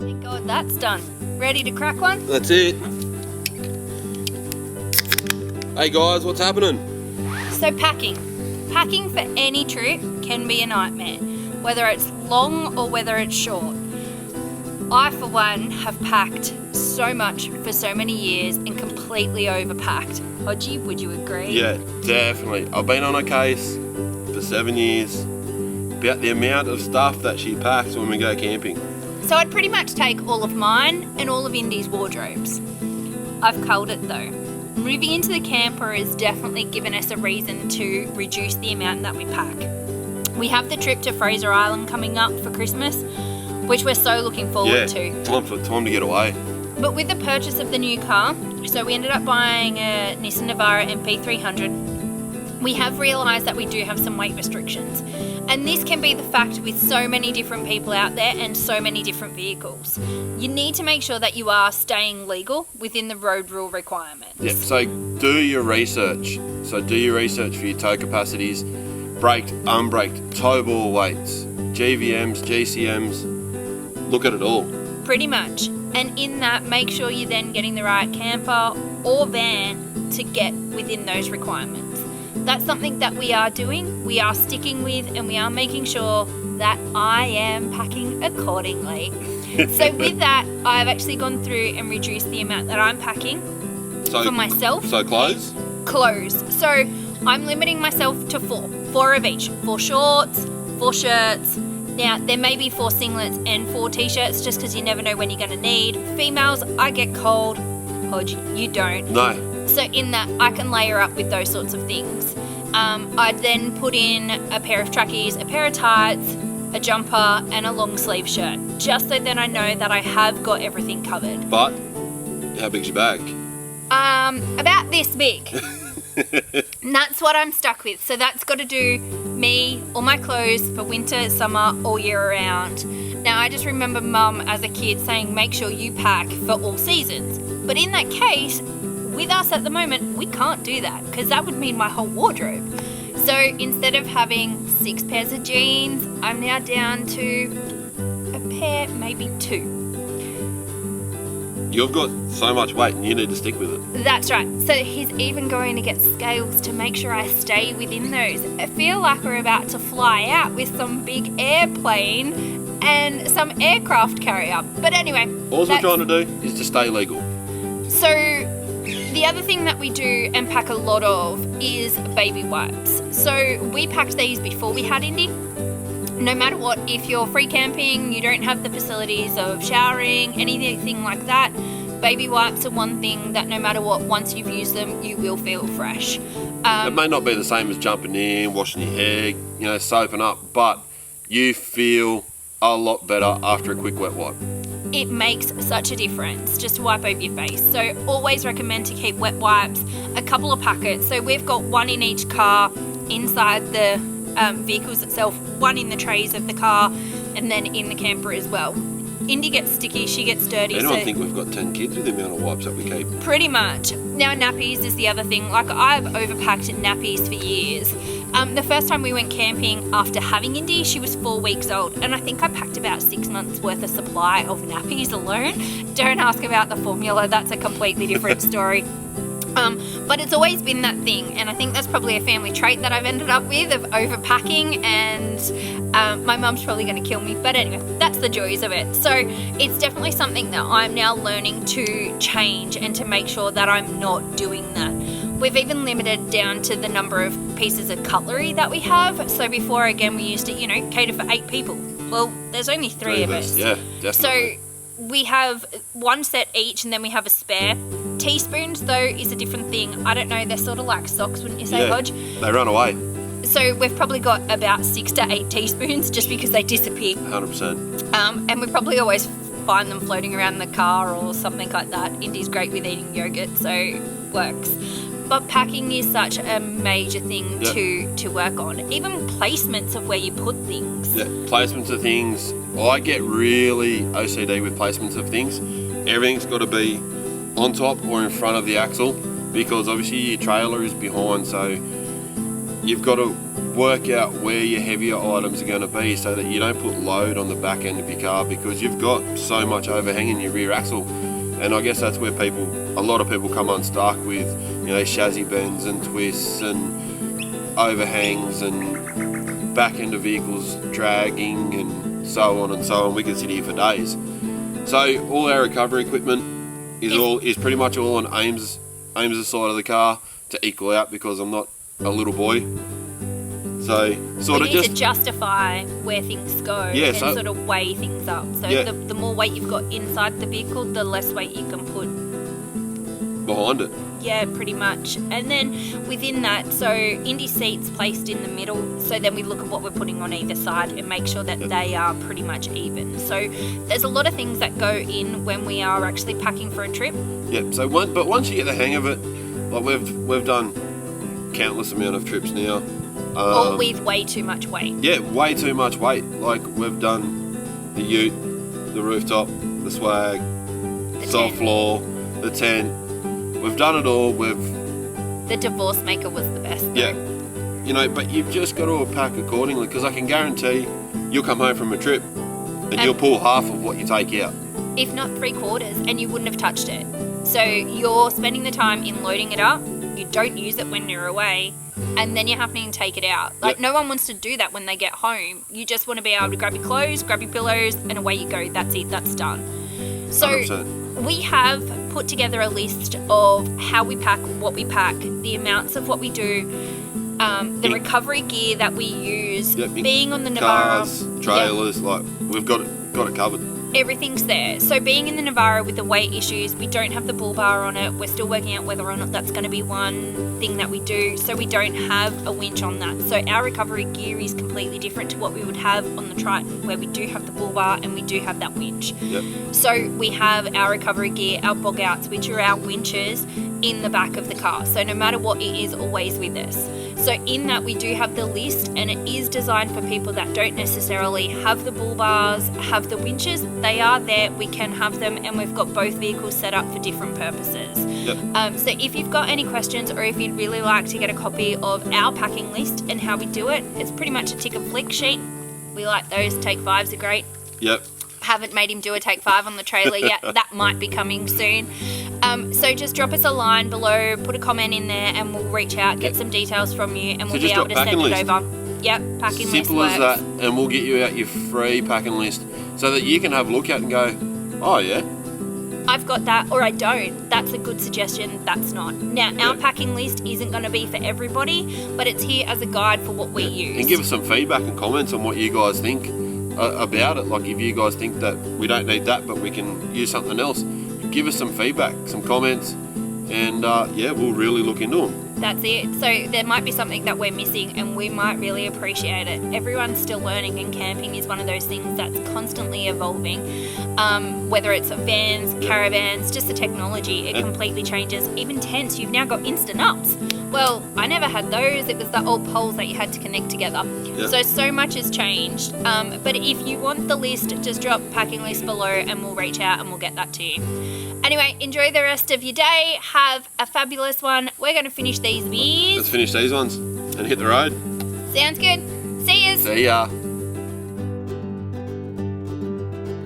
Thank God that's done. Ready to crack one? That's it. Hey guys, what's happening? So packing. Packing for any trip can be a nightmare, whether it's long or whether it's short. I, for one, have packed so much for so many years and completely overpacked. Hodgie, would you agree? Yeah, definitely. I've been on her case for 7 years about the amount of stuff that she packs when we go camping. So I'd pretty much take all of mine and all of Indy's wardrobes. I've culled it though. Moving into the camper has definitely given us a reason to reduce the amount that we pack. We have the trip to Fraser Island coming up for Christmas, which we're so looking forward to. Time to get away. But with the purchase of the new car, so we ended up buying a Nissan Navara MP300, we have realised that we do have some weight restrictions. And this can be the fact with so many different people out there and so many different vehicles. You need to make sure that you are staying legal within the road rule requirements. Yeah, so do your research. So do your research for your tow capacities, braked, unbraked, tow ball weights, GVMs, GCMs, look at it all. Pretty much. And in that, make sure you're then getting the right camper or van to get within those requirements. That's something that we are doing, we are sticking with, and we are making sure that I am packing accordingly. So with that, I've actually gone through and reduced the amount that I'm packing for myself. So clothes? Clothes. So I'm limiting myself to four of each. 4 shorts, 4 shirts. Now, there may be 4 singlets and 4 t-shirts just because you never know when you're going to need. Females, I get cold. Hodge, you don't. No. So in that, I can layer up with those sorts of things. I then put in a pair of trackies, a pair of tights, a jumper, and a long sleeve shirt, just so then I know that I have got everything covered. But how big's your bag? About this big. And that's what I'm stuck with. So that's got to do me, all my clothes for winter, summer, all year round. Now, I just remember Mum as a kid saying, make sure you pack for all seasons. But in that case, with us at the moment, we can't do that because that would mean my whole wardrobe. So instead of having 6 pairs of jeans, I'm now down to a pair, maybe 2. You've got so much weight and you need to stick with it. That's right. So he's even going to get scales to make sure I stay within those. I feel like we're about to fly out with some big airplane and some aircraft carrier. But anyway. All we're trying to do is to stay legal. So the other thing that we do and pack a lot of is baby wipes. So we packed these before we had Indy. No matter what, if you're free camping, you don't have the facilities of showering, anything like that, baby wipes are one thing that no matter what, once you've used them, you will feel fresh. It may not be the same as jumping in, washing your hair, soaping up, but you feel a lot better after a quick wet wipe. It makes such a difference just to wipe over your face. So always recommend to keep wet wipes, a couple of packets. So we've got 1 in each car inside the vehicles itself, 1 in the trays of the car, and then in the camper as well. Indy gets sticky, she gets dirty. I don't think we've got 10 kids with the amount of wipes that we keep. Pretty much. Now nappies is the other thing. Like I've overpacked nappies for years. The first time we went camping after having Indy, she was 4 weeks old, and I think I packed about 6 months worth of supply of nappies alone. Don't ask about the formula, that's a completely different story. But it's always been that thing, and I think that's probably a family trait that I've ended up with of overpacking, and my mum's probably going to kill me, but anyway, that's the joys of it. So it's definitely something that I'm now learning to change and to make sure that I'm not doing that. We've even limited down to the number of pieces of cutlery that we have. So before, again, we used to, cater for 8 people. Well, there's only 3 of us. Yeah, definitely. So we have 1 set each, and then we have a spare. Teaspoons, though, is a different thing. I don't know, they're sort of like socks, wouldn't you say, Hodge? They run away. So we've probably got about 6 to 8 teaspoons just because they disappear. 100%. And we probably always find them floating around the car or something like that. Indy's great with eating yogurt, so works. But packing is such a major thing to work on. Even placements of where you put things. Yeah, placements of things. I get really OCD with placements of things. Everything's got to be on top or in front of the axle, because obviously your trailer is behind, so you've got to work out where your heavier items are going to be so that you don't put load on the back end of your car, because you've got so much overhang in your rear axle. And I guess that's where a lot of people come unstuck with, chassis bends and twists and overhangs and back end of vehicles dragging and so on and so on. We can sit here for days. So all our recovery equipment is pretty much all on Ames' side of the car to equal out, because I'm not a little boy. So we need to justify where things go and sort of weigh things up. So the more weight you've got inside the vehicle, the less weight you can put behind it. Yeah, pretty much. And then within that, so Indy seats placed in the middle, so then we look at what we're putting on either side and make sure that they are pretty much even. So there's a lot of things that go in when we are actually packing for a trip. Yeah, so once you get the hang of it, like we've done countless amount of trips now. All with way too much weight. Yeah, way too much weight. Like we've done the ute, the rooftop, the swag, soft floor, the tent. We've done it all. The divorce maker was the best though. Yeah. But you've just got to pack accordingly, because I can guarantee you'll come home from a trip and you'll pull half of what you take out. If not 3/4, and you wouldn't have touched it. So you're spending the time in loading it up, you don't use it when you're away, and then you're having to take it out. No one wants to do that when they get home. You just want to be able to grab your clothes, grab your pillows, and away you go. That's it, that's done. So 100%. We have put together a list of how we pack, what we pack, the amounts of what we do, the recovery gear that we use, being on the Navara. Cars, trailers, we've got it covered. Everything's there. So being in the Navara with the weight issues, we don't have the bull bar on it. We're still working out whether or not that's going to be one thing that we do. So we don't have a winch on that. So our recovery gear is completely different to what we would have on the Triton, where we do have the bull bar and we do have that winch. Yep. So we have our recovery gear, our bog outs, which are our winches, in the back of the car. So no matter what, it is always with us. So in that we do have the list, and it is designed for people that don't necessarily have the bull bars, have the winches. They are there, we can have them, and we've got both vehicles set up for different purposes. Yep. So if you've got any questions, or if you'd really like to get a copy of our packing list and how we do it, it's pretty much a tick and flick sheet. We like those. Take 5s are great. Yep. Haven't made him do a take 5 on the trailer yet. That might be coming soon. So just drop us a line below, put a comment in there, and we'll reach out, get some details from you, and we'll be able to send it over. Yep, packing list Simple as that, and we'll get you out your free packing list so that you can have a look at and go, oh yeah, I've got that, or I don't. That's a good suggestion. That's not. Now, our packing list isn't going to be for everybody, but it's here as a guide for what we use. And give us some feedback and comments on what you guys think about it. Like if you guys think that we don't need that, but we can use something else, give us some feedback, some comments, and we'll really look into them. That's it. So there might be something that we're missing, and we might really appreciate it. Everyone's still learning, and camping is one of those things that's constantly evolving. Whether it's vans, caravans, just the technology, it completely changes. Even tents, you've now got instant ups. Well, I never had those. It was the old poles that you had to connect together. Yep. So much has changed. But if you want the list, just drop packing list below and we'll reach out and we'll get that to you. Anyway, enjoy the rest of your day. Have a fabulous one. We're going to finish these beers. Let's finish these ones and hit the road. Sounds good. See yous. See ya.